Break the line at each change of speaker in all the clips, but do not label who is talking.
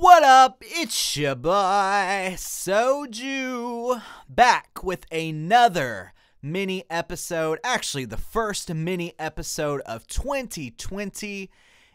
What up? It's your boy, Soju, back with another mini episode. Actually, the first mini episode of 2020.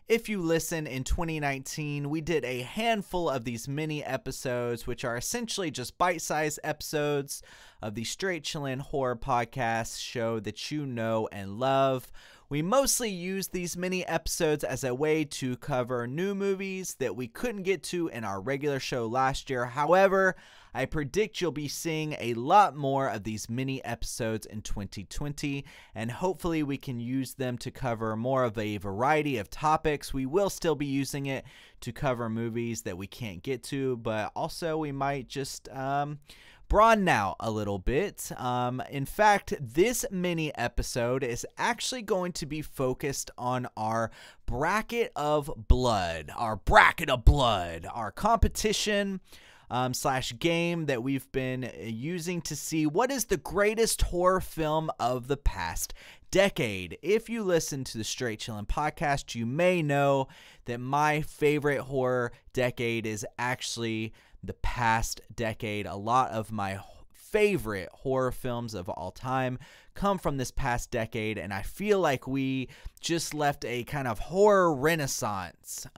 If you listen in 2019, we did a handful of these mini episodes, which are essentially just bite-sized episodes of the Straight Chillin' Horror Podcast show that you know and love. We mostly use these mini episodes as a way to cover new movies that we couldn't get to in our regular show last year. However, I predict you'll be seeing a lot more of these mini episodes in 2020, and hopefully we can use them to cover more of a variety of topics. We will still be using it to cover movies that we can't get to, but also we might just broaden out a little bit. In fact, this mini episode is actually going to be focused on our bracket of blood, our competition slash game that we've been using to see what is the greatest horror film of the past decade. If you listen to the Straight Chillin' Podcast, you may know that my favorite horror decade is actually the past decade. A lot of my favorite horror films of all time come from this past decade, and I feel like we just left a kind of horror renaissance.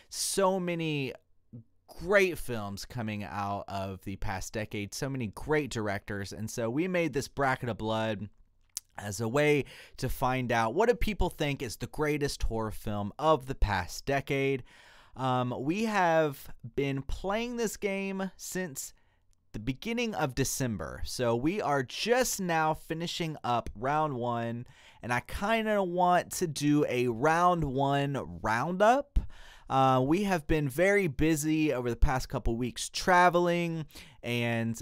So many great films coming out of the past decade, so many great directors, and so we made this bracket of blood as a way to find out what do people think is the greatest horror film of the past decade. We have been playing this game since the beginning of December, so we are just now finishing up round one, and I kind of want to do a round one roundup. We have been very busy over the past couple weeks traveling and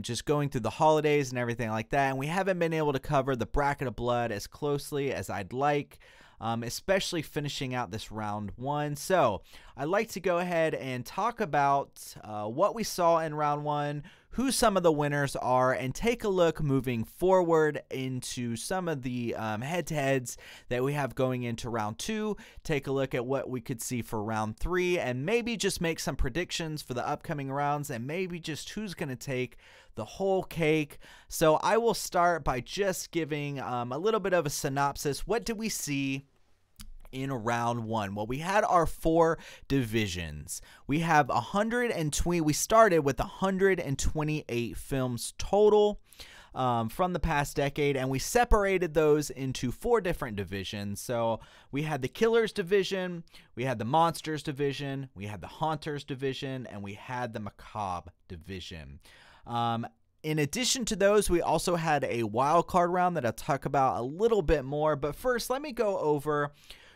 just going through the holidays and everything like that, and we haven't been able to cover the bracket of blood as closely as I'd like. Especially finishing out this round one. So I'd like to go ahead and talk about what we saw in round one, who some of the winners are, and take a look moving forward into some of the head-to-heads that we have going into round two, take a look at what we could see for round three, and maybe just make some predictions for the upcoming rounds, and maybe just who's going to take the whole cake. So I will start by just giving a little bit of a synopsis. What did we see in round one? Well, we had our four divisions. We have 120. We started with 128 films total from the past decade, and we separated those into four different divisions. So we had the Killers division, we had the Monsters division, we had the Haunters division, and we had the Macabre division. In addition to those, we also had a wildcard round that I'll talk about a little bit more. But first, let me go over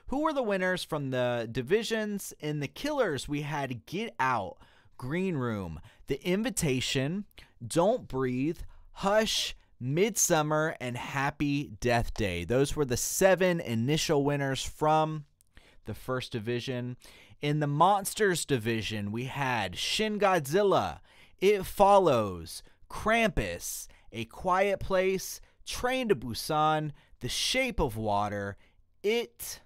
who were the winners from the divisions. In the Killers, we had Get Out, Green Room, The Invitation, Don't Breathe, Hush, Midsummer, and Happy Death Day. Those were the 7 initial winners from the first division. In the Monsters division, we had Shin Godzilla, It Follows, Krampus, A Quiet Place, Train to Busan, The Shape of Water, It,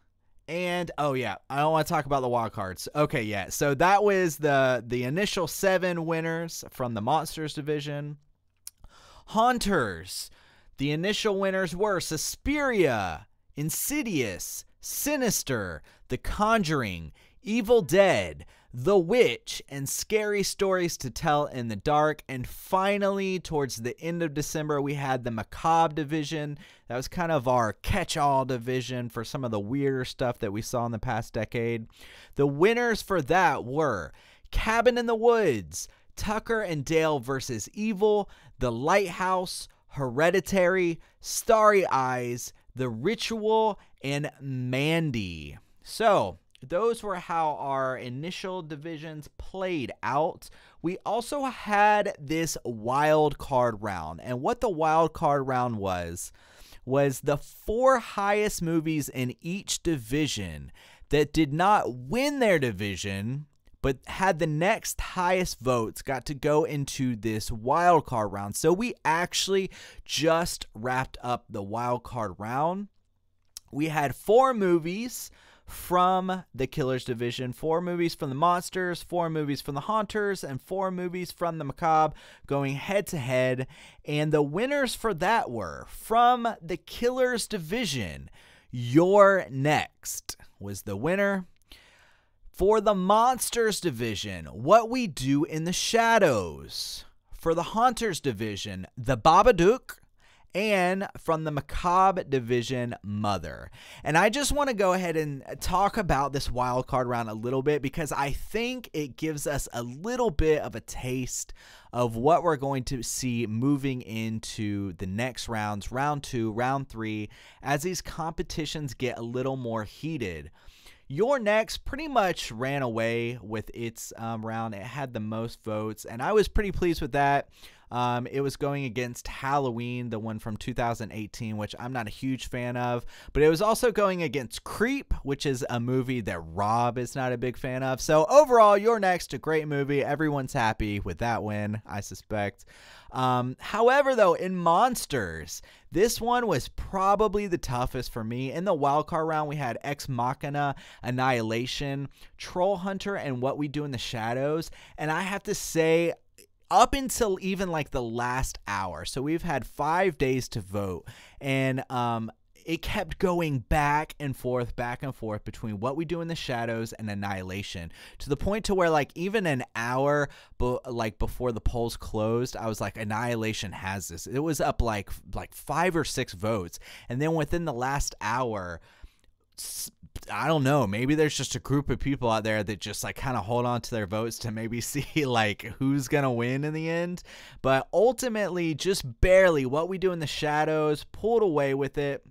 and oh yeah, I don't want to talk about the wild cards. Okay, yeah, so that was the initial 7 winners from the Monsters division. Haunters, the initial winners were Suspiria, Insidious, Sinister, The Conjuring, Evil Dead, The Witch, and Scary Stories to Tell in the Dark. And finally, towards the end of December, we had the Macabre division. That was kind of our catch-all division for some of the weirder stuff that we saw in the past decade. The winners for that were Cabin in the Woods, Tucker and Dale versus Evil, The Lighthouse, Hereditary, Starry Eyes, The Ritual, and Mandy. So those were how our initial divisions played out. We also had this wild card round, and what the wild card round was the 4 highest movies in each division that did not win their division but had the next highest votes got to go into this wild card round. So we actually just wrapped up the wild card round. We had 4 movies from the Killers Division, 4 movies from the Monsters, 4 movies from the Haunters, and 4 movies from the Macabre, going head to head. And the winners for that were, from the Killers Division, You're Next was the winner. For the Monsters Division, What We Do in the Shadows. For the Haunters Division, The Babadook. And from the Macabre Division, Mother. And I just want to go ahead and talk about this wildcard round a little bit, because I think it gives us a little bit of a taste of what we're going to see moving into the next rounds, round 2, round 3, as these competitions get a little more heated. You're Next pretty much ran away with its round. It had the most votes, and I was pretty pleased with that. It was going against Halloween, the one from 2018, which I'm not a huge fan of. But it was also going against Creep, which is a movie that Rob is not a big fan of. So overall, You're Next, a great movie. Everyone's happy with that win, I suspect. However, though, in Monsters, this one was probably the toughest for me. In the wildcard round, we had Ex Machina, Annihilation, Troll Hunter, and What We Do in the Shadows. And I have to say, up until even like the last hour, so we've had 5 days to vote, and it kept going back and forth between What We Do in the Shadows and Annihilation, to the point to where, like, even an hour before the polls closed, I was like, Annihilation has this. It was up like 5 or 6 votes, and then within the last hour, I don't know, maybe there's just a group of people out there that just like kind of hold on to their votes to maybe see like who's gonna win in the end. But ultimately, just barely, What We Do in the Shadows pulled away with it.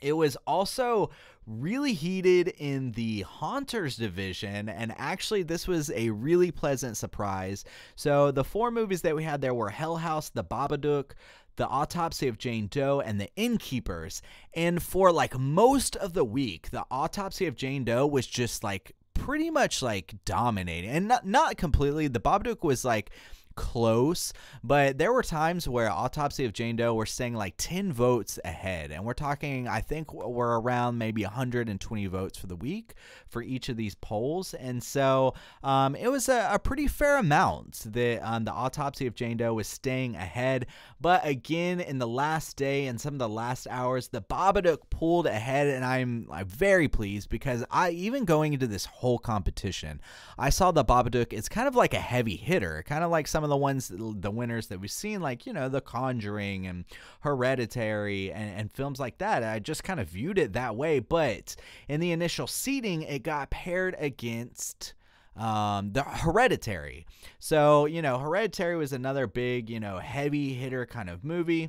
It was also really heated in the Haunters Division, and actually this was a really pleasant surprise. So the 4 movies that we had there were Hell House, The Babadook, The Autopsy of Jane Doe, and The Innkeepers. And for like most of the week, The Autopsy of Jane Doe was just like pretty much like dominating, and not completely. The Babadook was like close, but there were times where Autopsy of Jane Doe were staying like 10 votes ahead, and we're talking, I think we're around maybe 120 votes for the week for each of these polls. And so it was a pretty fair amount that the Autopsy of Jane Doe was staying ahead. But again, in the last day and some of the last hours, the Babadook pulled ahead, and I'm very pleased, because even going into this whole competition, I saw the Babadook, it's kind of like a heavy hitter, kind of like some of the winners that we've seen, like, you know, The Conjuring and Hereditary and films like that. I just kind of viewed it that way. But in the initial seating, it got paired against the Hereditary. So, you know, Hereditary was another big, you know, heavy hitter kind of movie.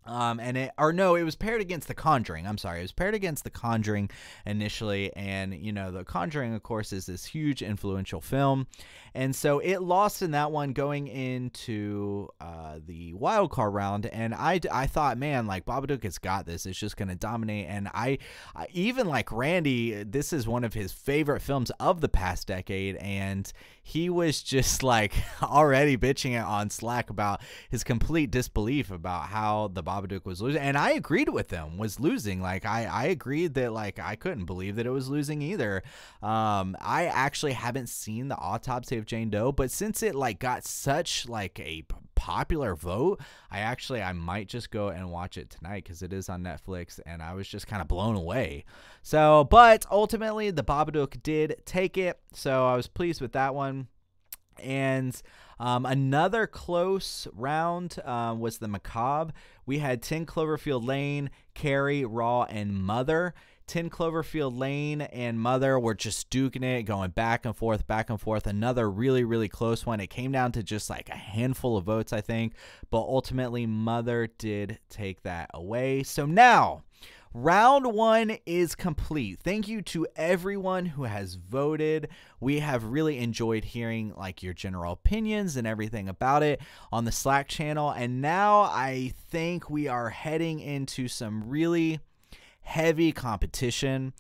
It was paired against The Conjuring. I'm sorry. It was paired against The Conjuring initially. And, you know, The Conjuring, of course, is this huge influential film. And so it lost in that one going into the wildcard round. And I thought, man, like, Babadook has got this. It's just going to dominate. And I even like Randy, this is one of his favorite films of the past decade. And he was just like already bitching it on Slack about his complete disbelief about how the Babadook was losing. And I agreed with him, was losing. Like, I agreed that, like, I couldn't believe that it was losing either. I actually haven't seen The Autopsy of Jane Doe, but since it like got such like a popular vote, I might just go and watch it tonight, because it is on Netflix, and I was just kind of blown away. So, but ultimately the Babadook did take it, so I was pleased with that one. And another close round was the Macabre. We had 10 Cloverfield Lane, Carrie, Raw, and Mother. 10 Cloverfield Lane and Mother were just duking it, going back and forth, back and forth. Another really, really close one. It came down to just like a handful of votes, I think. But ultimately, Mother did take that away. So now, round 1 is complete. Thank you to everyone who has voted. We have really enjoyed hearing like your general opinions and everything about it on the Slack channel. And now I think we are heading into some really heavy competition.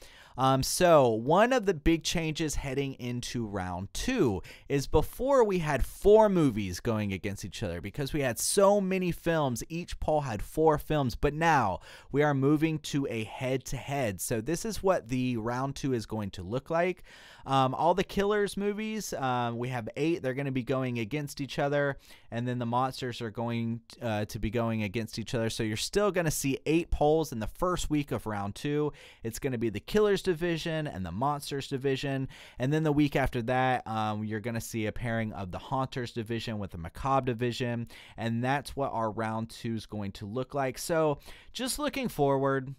So one of the big changes heading into round 2 is before we had 4 movies going against each other because we had so many films. Each poll had 4 films, but now we are moving to a head-to-head. So this is what the round 2 is going to look like. All the Killers movies, we have 8. They're going to be going against each other, and then the monsters are going to be going against each other. So you're still going to see 8 polls in the first week of round 2. It's going to be the Killers division and the Monsters division, and then the week after that, you're going to see a pairing of the Haunters division with the McCobb division, and that's what our round 2 is going to look like. So just looking forward,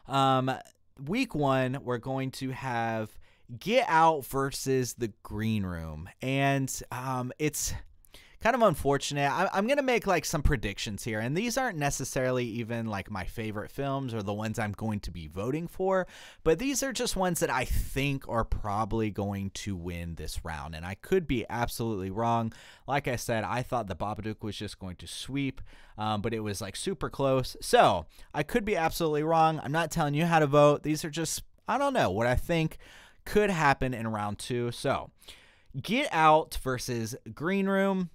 week 1, we're going to have Get Out versus The Green Room, and it's kind of unfortunate. I'm going to make like some predictions here, and these aren't necessarily even like my favorite films or the ones I'm going to be voting for, but these are just ones that I think are probably going to win this round, and I could be absolutely wrong. Like I said, I thought The Babadook was just going to sweep, but it was like super close, so I could be absolutely wrong. I'm not telling you how to vote. These are just, I don't know, what I think could happen in round 2. So Get Out versus Green Room.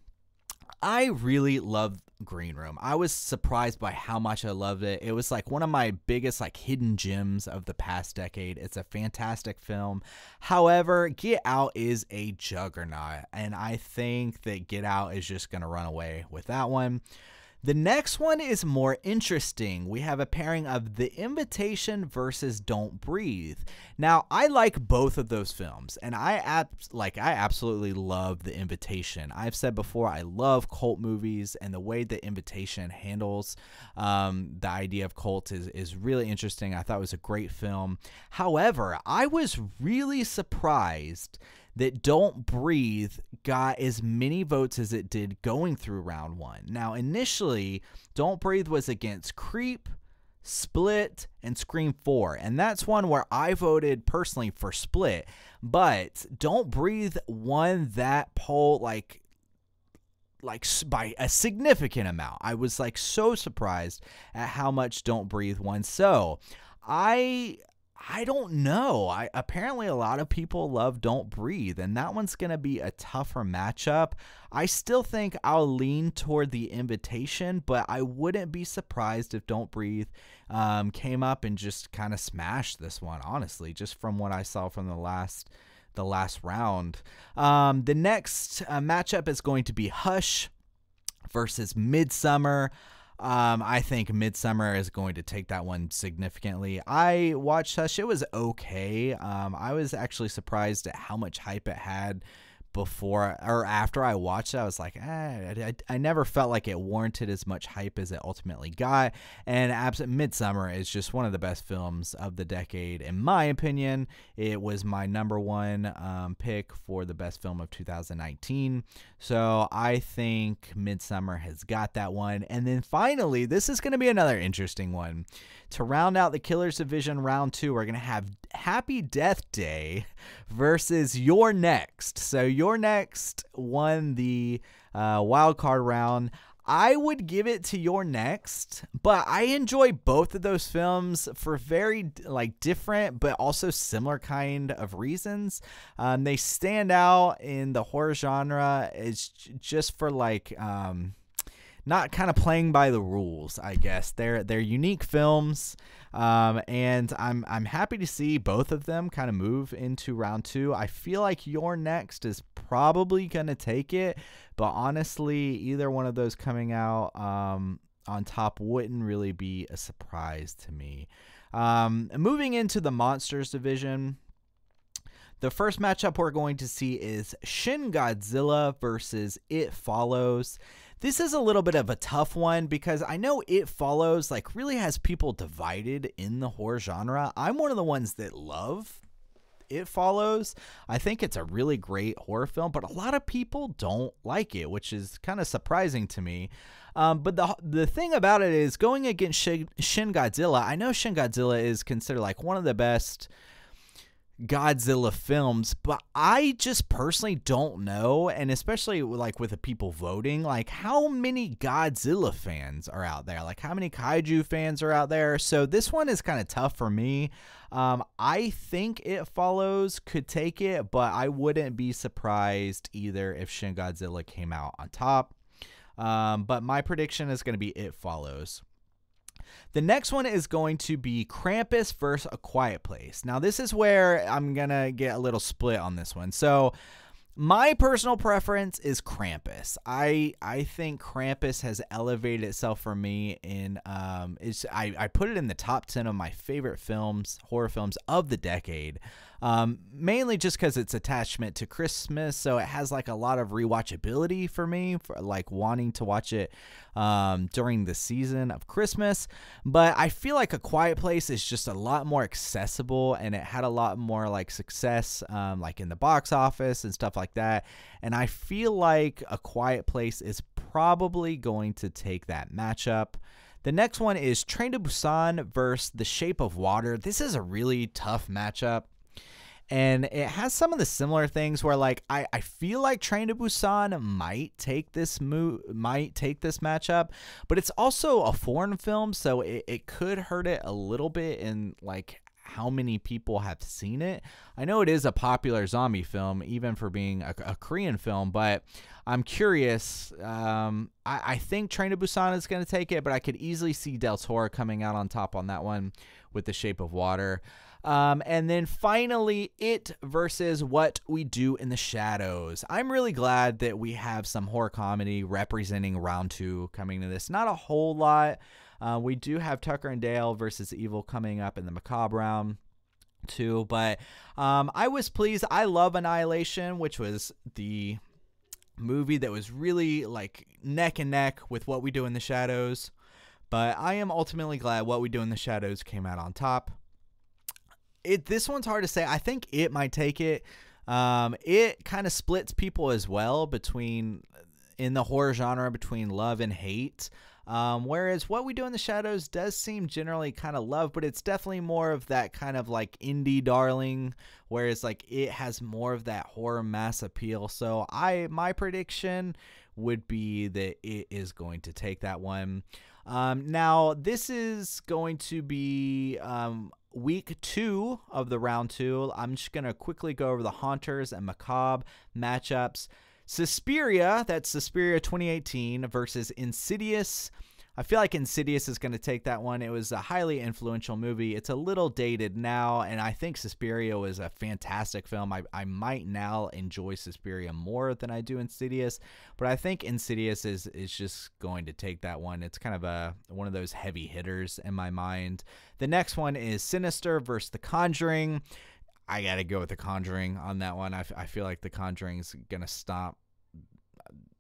I really love Green Room. I was surprised by how much I loved it. It was like one of my biggest like hidden gems of the past decade. It's a fantastic film. However, Get Out is a juggernaut, and I think that Get Out is just going to run away with that one. The next one is more interesting. We have a pairing of The Invitation versus Don't Breathe. Now, I like both of those films, and I absolutely love The Invitation. I've said before, I love cult movies, and the way The Invitation handles the idea of cult is really interesting. I thought it was a great film. However, I was really surprised that Don't Breathe got as many votes as it did going through round 1. Now, initially, Don't Breathe was against Creep, Split, and Scream 4, and that's one where I voted personally for Split, but Don't Breathe won that poll like by a significant amount. I was like so surprised at how much Don't Breathe won. So I don't know. Apparently a lot of people love Don't Breathe, and that one's going to be a tougher matchup. I still think I'll lean toward The Invitation, but I wouldn't be surprised if Don't Breathe came up and just kind of smashed this one, honestly, just from what I saw from the last round. The next matchup is going to be Hush versus Midsummer. I think Midsummer is going to take that one significantly. I watched Hush. It was okay. I was actually surprised at how much hype it had before or after I watched it. I was like, I never felt like it warranted as much hype as it ultimately got. And Midsummer is just one of the best films of the decade, in my opinion. It was my number 1 pick for the best film of 2019. So I think Midsummer has got that one. And then finally, this is going to be another interesting one. To round out the Killers division round 2, we're going to have Happy Death Day versus You're Next. So You're Next won the Wildcard Round. I would give it to You're Next, but I enjoy both of those films for very different but also similar kind of reasons. They stand out in the horror genre. It's just for not kind of playing by the rules, I guess. They're unique films, and I'm happy to see both of them kind of move into round 2. I feel like You're Next is probably going to take it, but honestly, either one of those coming out on top wouldn't really be a surprise to me. Moving into the Monsters division, the first matchup we're going to see is Shin Godzilla versus It Follows. This is a little bit of a tough one because I know It Follows really has people divided in the horror genre. I'm one of the ones that love It Follows. I think it's a really great horror film, but a lot of people don't like it, which is kind of surprising to me. But the thing about it is, going against Shin Godzilla, I know Shin Godzilla is considered one of the best Godzilla films, but I just personally don't know, and especially like with the people voting, like how many Godzilla fans are out there, like how many kaiju fans are out there. So this one is kind of tough for me. I think It Follows could take it, but I wouldn't be surprised either if Shin Godzilla came out on top. But my prediction is going to be It Follows. The next one is going to be Krampus versus A Quiet Place. Now, this is where I'm going to get a little split on this one. So, my personal preference is Krampus. I think Krampus has elevated itself for me in I put it in the top 10 of my favorite films, horror films of the decade. Mainly just because it's attachment to Christmas, so it has like a lot of rewatchability for me, for like wanting to watch it during the season of Christmas. But I feel like A Quiet Place is just a lot more accessible, and it had a lot more like success like in the box office and stuff like that. And I feel like A Quiet Place is probably going to take that matchup. The next one is Train to Busan versus The Shape of Water. This is a really tough matchup. And it has some of the similar things where, like, I feel like Train to Busan might take this matchup, but it's also a foreign film, so it could hurt it a little bit in like how many people have seen it. I know it is a popular zombie film, even for being a Korean film, but I'm curious. I think Train to Busan is going to take it, but I could easily see Del Toro coming out on top on that one with The Shape of Water. And then finally, It versus What We Do in the Shadows. I'm really glad that we have some horror comedy representing round 2 coming to this. Not a whole lot. We do have Tucker and Dale versus Evil coming up in the McCobb round 2, but I was pleased. I love Annihilation, which was the movie that was really like neck and neck with What We Do in the Shadows. But I am ultimately glad What We Do in the Shadows came out on top. This one's hard to say. I think It might take it. It kind of splits people as well between, in the horror genre, between love and hate. Whereas What We Do in the Shadows does seem generally kind of love, but it's definitely more of that kind of like indie darling, whereas like It has more of that horror mass appeal. So my prediction would be that It is going to take that one. Now this is going to be week 2 of the round 2. I'm just going to quickly go over the Haunters and Macabre matchups. Suspiria, that's Suspiria 2018 versus Insidious. I feel like Insidious is going to take that one. It was a highly influential movie. It's a little dated now, and I think Suspiria was a fantastic film. I might now enjoy Suspiria more than I do Insidious, but I think Insidious is just going to take that one. It's kind of one of those heavy hitters in my mind. The next one is Sinister versus The Conjuring. I got to go with The Conjuring on that one. I feel like The Conjuring's going to stop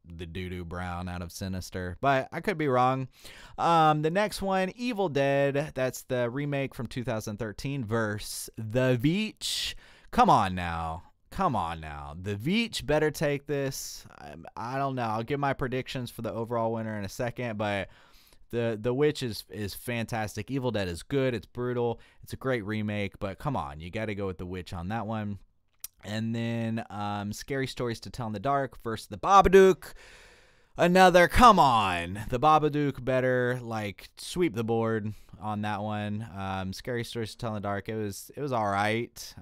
the doo-doo brown out of Sinister, but I could be wrong. The next one, Evil Dead, that's the remake from 2013 versus The Beach. Come on now. The Beach better take this. I don't know. I'll give my predictions for the overall winner in a second, but The Witch is fantastic. Evil Dead is good. It's brutal. It's a great remake, but come on, you got to go with The Witch on that one. And then Scary Stories to Tell in the Dark versus The Babadook. Come on. The Babadook better like sweep the board on that one. Scary Stories to Tell in the Dark, it was all right.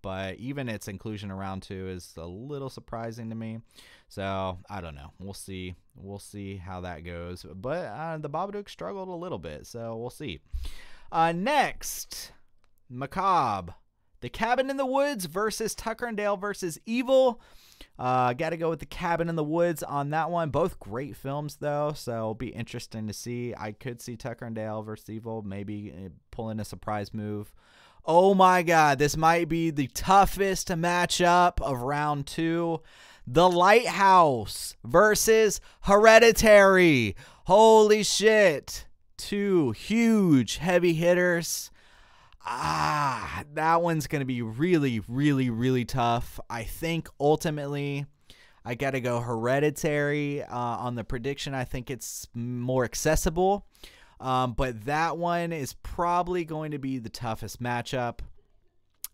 But even its inclusion in round 2 is a little surprising to me. So I don't know. We'll see. We'll see how that goes. But the Babadook struggled a little bit, so we'll see. Next, Macabre. The Cabin in the Woods versus Tucker and Dale versus Evil. Got to go with The Cabin in the Woods on that one. Both great films, though, so it'll be interesting to see. I could see Tucker and Dale versus Evil maybe pulling a surprise move. Oh, my God. This might be the toughest matchup of round 2. The Lighthouse versus Hereditary. Holy shit. 2 huge heavy hitters. That one's going to be really, really, really tough. I think ultimately I got to go Hereditary on the prediction. I think it's more accessible. But that one is probably going to be the toughest matchup.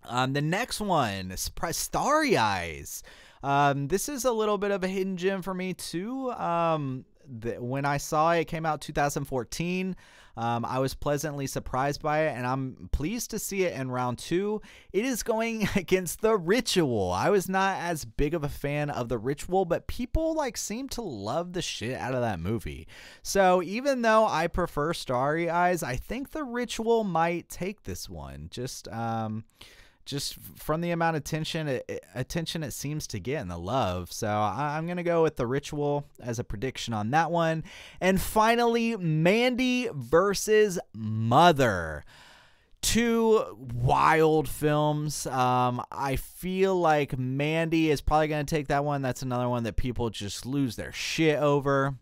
The next one, Starry Eyes. This is a little bit of a hidden gem for me too. When I saw it, it came out 2014. I was pleasantly surprised by it, and I'm pleased to see it in round 2. It is going against The Ritual. I was not as big of a fan of The Ritual, but people seem to love the shit out of that movie. So even though I prefer Starry Eyes, I think The Ritual might take this one. Just from the amount of attention it seems to get and the love. So I'm going to go with The Ritual as a prediction on that one. And finally, Mandy versus Mother. 2 wild films. I feel like Mandy is probably going to take that one. That's another one that people just lose their shit over.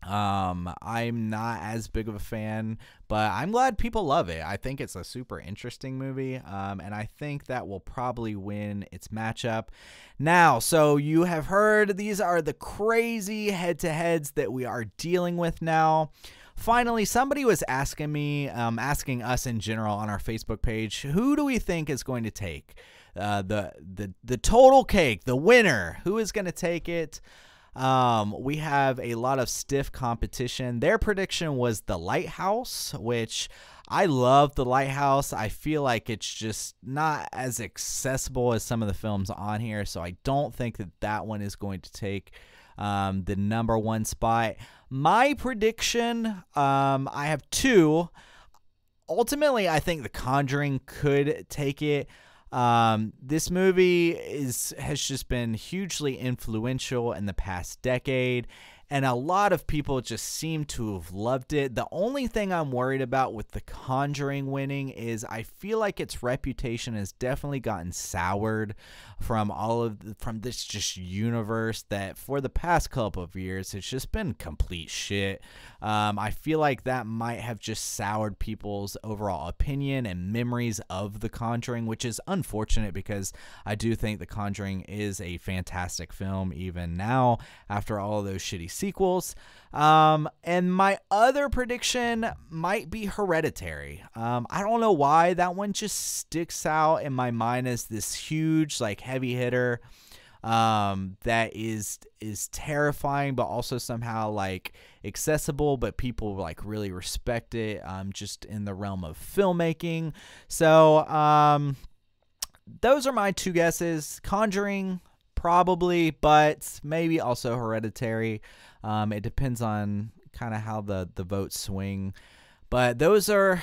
I'm not as big of a fan, but I'm glad people love it. I think it's a super interesting movie, and I think that will probably win its matchup. Now, so you have heard these are the crazy head-to-heads that we are dealing with now. Finally, somebody was asking me, asking us in general on our Facebook page, who do we think is going to take the total cake, the winner? Who is going to take it? We have a lot of stiff competition. Their prediction was The Lighthouse, which I love The Lighthouse. I feel like it's just not as accessible as some of the films on here, so I don't think that one is going to take the number 1 spot. My prediction, I have 2. Ultimately, I think The Conjuring could take it. This movie has just been hugely influential in the past decade, and a lot of people just seem to have loved it. The only thing I'm worried about with The Conjuring winning is I feel like its reputation has definitely gotten soured from from this just universe that for the past couple of years it's just been complete shit. I feel like that might have just soured people's overall opinion and memories of The Conjuring, which is unfortunate because I do think The Conjuring is a fantastic film even now after all of those shitty sequels. And my other prediction might be Hereditary. I don't know why that one just sticks out in my mind as this huge heavy hitter that is terrifying but also somehow accessible, but people really respect it just in the realm of filmmaking. So those are my 2 guesses. Conjuring probably, but maybe also Hereditary. It depends on kind of how the votes swing. But those are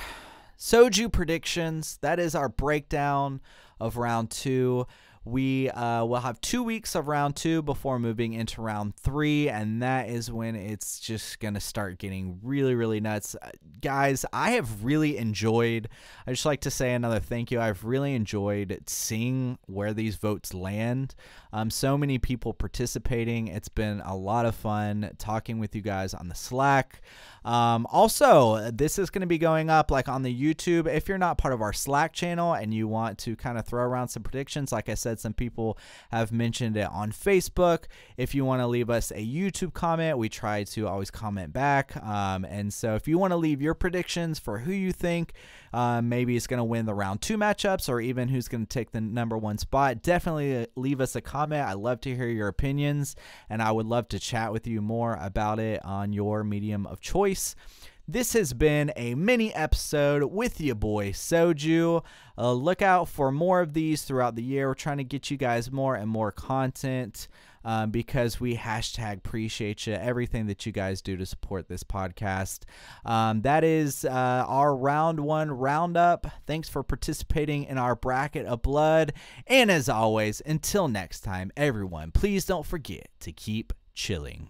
Soju predictions. That is our breakdown of round 2. We will have 2 weeks of round 2 before moving into round 3, and that is when it's just going to start getting really, really nuts. Guys, I have really enjoyed, I just like to say another thank you. I've really enjoyed seeing where these votes land. So many people participating. It's been a lot of fun talking with you guys on the Slack. Also, this is going to be going up on the YouTube. If you're not part of our Slack channel and you want to kind of throw around some predictions, like I said, some people have mentioned it on Facebook. If you want to leave us a YouTube comment, we try to always comment back. And so if you want to leave your predictions for who you think maybe is going to win the round 2 matchups, or even who's going to take the number 1 spot, definitely leave us a comment. I love to hear your opinions, and I would love to chat with you more about it on your medium of choice. This has been a mini episode with your boy Soju. Look out for more of these throughout the year. We're trying to get you guys more and more content because we #appreciate you, everything that you guys do to support this podcast. That is our round 1 roundup. Thanks for participating in our bracket of blood. And as always, until next time, everyone, please don't forget to keep chilling.